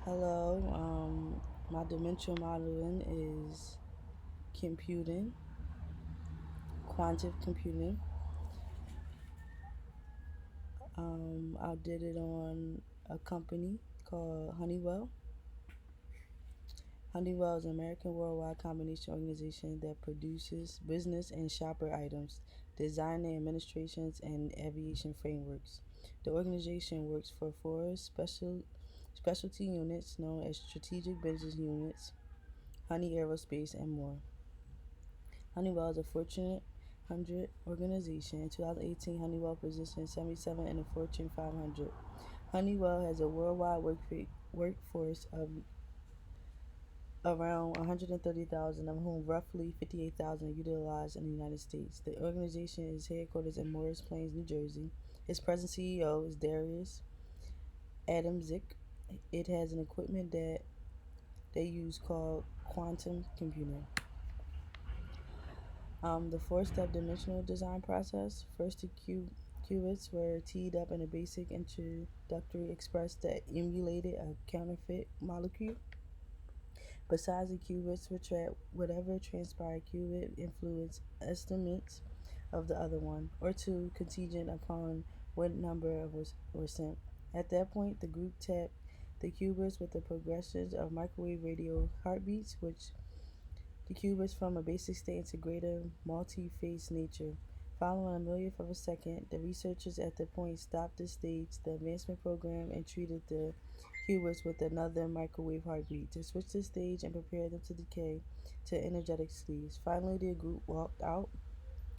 Hello, my dimensional modeling is computing, quantum computing. I did it on a company called Honeywell. Honeywell is an American worldwide combination organization that produces business and shopper items, design and administrations, and aviation frameworks. The organization works for four specialty units known as strategic business units, Honey Aerospace, and more. Honeywell is a Fortune 100 organization. In 2018, Honeywell positioned 77 in the Fortune 500. Honeywell has a worldwide workforce of around 130,000, of whom roughly 58,000 are utilized in the United States. The organization is headquartered in Morris Plains, New Jersey. Its present CEO is Darius Adamczyk. It has an equipment that they use called quantum computing. The four-step dimensional design process. First, the qubits were teed up in a basic introductory express that emulated a counterfeit molecule. Besides the qubits, were tracked whatever transpired qubit influence estimates of the other one, or two, contingent upon what number were sent. At that point, the group tapped the qubits with the progressions of microwave radio heartbeats, which the qubits from a basic state into greater multi-phase nature. Following a millionth of a second, the researchers at the point stopped the stage, the advancement program, and treated the qubits with another microwave heartbeat to switch the stage and prepare them to decay to energetic sleeves. Finally, the group walked out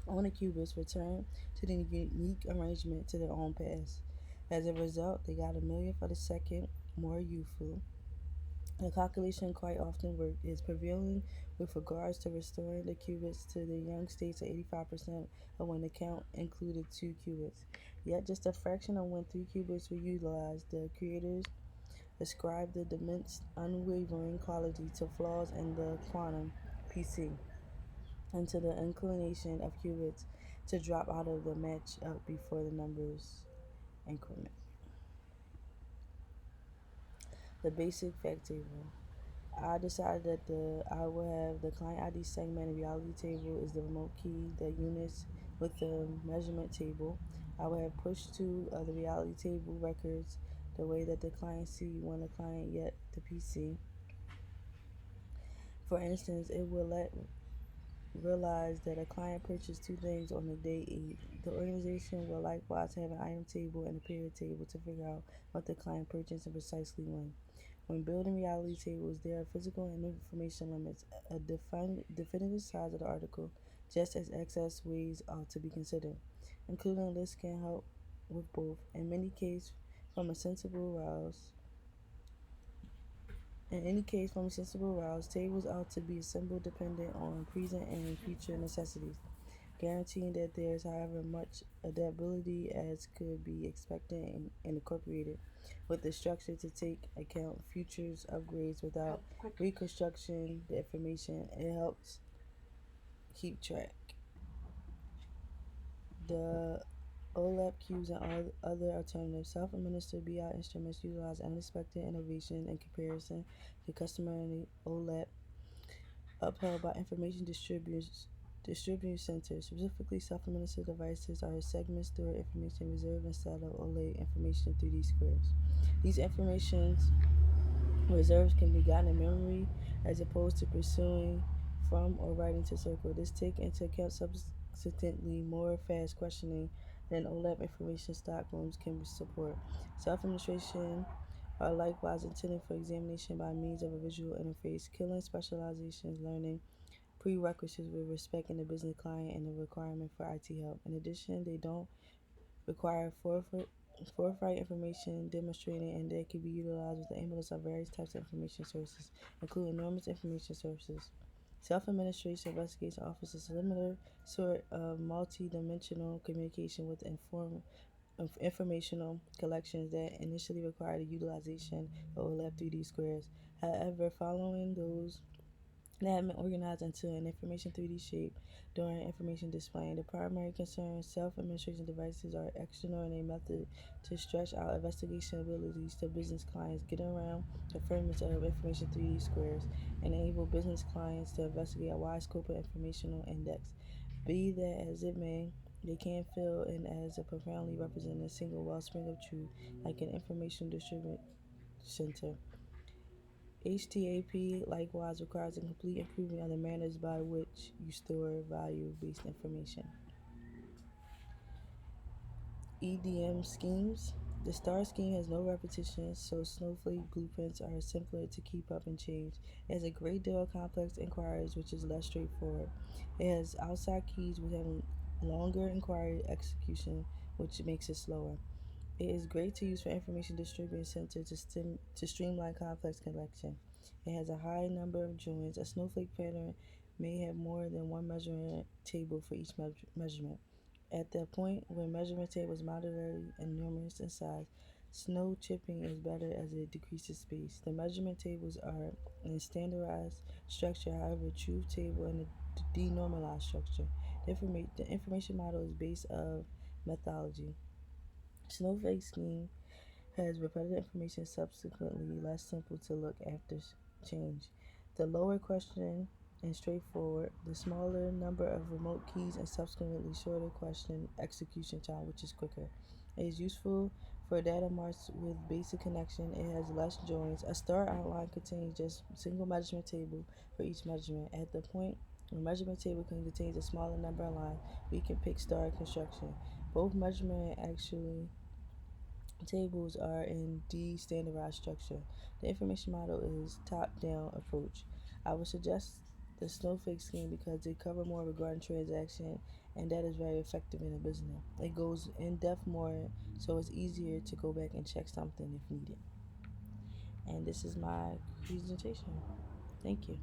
on the qubits, returned to the unique arrangement to their own past. As a result, they got a millionth of a second more youthful. The calculation quite often worked is prevailing with regards to restoring the qubits to their young states at 85% of when the count included two qubits. Yet just a fraction of when three qubits were utilized, the creators ascribed the immense unwavering quality to flaws in the quantum PC and to the inclination of qubits to drop out of the match up before the numbers increment. The basic fact table. I decided that I will have the client ID segment and reality table is the remote key, the units with the measurement table. I will have push to the reality table records the way that the client see when the client yet the PC. For instance, it will let realize that a client purchased two things on the day 8. The organization will likewise have an item table and a period table to figure out what the client purchased and precisely when. When building reality tables, there are physical and information limits, a definitive size of the article, just as excess ways ought to be considered. Including lists can help with both. In many cases, from a sensible rouse, in any case, from a sensible rouse, tables ought to be assembled dependent on present and future necessities, guaranteeing that there is, however, much adaptability as could be expected and incorporated with the structure to take account futures upgrades without reconstruction the information. It helps keep track. The OLAP cubes and all other alternatives. Self-administered BI instruments utilize unexpected innovation in comparison to customary OLAP upheld by information distribution centers. Specifically, self-administered devices are segment stored information reserved inside of OLAP information 3D squares. These information reserves can be gotten in memory as opposed to pursuing from or writing to circle. This take into account substantially more fast questioning than OLAP information stockrooms can support. Self-administration are likewise intended for examination by means of a visual interface, killing specializations, learning prerequisites with respect in the business client and the requirement for IT help. In addition, they don't require forthright information demonstrating and they can be utilized with the ambulance of various types of information sources, including enormous information sources. Self-administration investigation offers a similar sort of multi-dimensional communication with informational collections that initially require the utilization of OLAP 3D squares. However, following those They have been organized into an information 3D shape during information displaying. The primary concern self-administration devices are extraordinary method to stretch out investigation abilities to business clients, get around the framework of information 3D squares, and enable business clients to investigate a wide scope of informational index. Be that as it may, they can fill in as a profoundly represent a single wellspring of truth, like an information distribution center. HTAP likewise requires a complete improvement of the manners by which you store value-based information. EDM schemes. The STAR scheme has no repetition, so Snowflake blueprints are simpler to keep up and change. It has a great deal of complex inquiries, which is less straightforward. It has outside keys which have longer inquiry execution, which makes it slower. It is great to use for information distribution center to streamline complex collection. It has a high number of joins. A snowflake pattern may have more than one measurement table for each measurement. At the point when measurement table is moderately enormous in size, snow chipping is better as it decreases space. The measurement tables are in standardized structure, however, truth table and a denormalized structure. The information model is based of methodology. Snowflake scheme has repetitive information subsequently less simple to look after change. The lower question and straightforward, the smaller number of remote keys and subsequently shorter question execution time, which is quicker. It is useful for data marts with basic connection. It has less joins. A star outline contains just single measurement table for each measurement. At the point the measurement table contains a smaller number of lines, we can pick star construction. Both measurement actually tables are in de-standardized structure. The information model is top-down approach. I would suggest the Snowflake scheme because they cover more regarding transaction, and that is very effective in a business. It goes in depth more, so it's easier to go back and check something if needed. And this is my presentation. Thank you.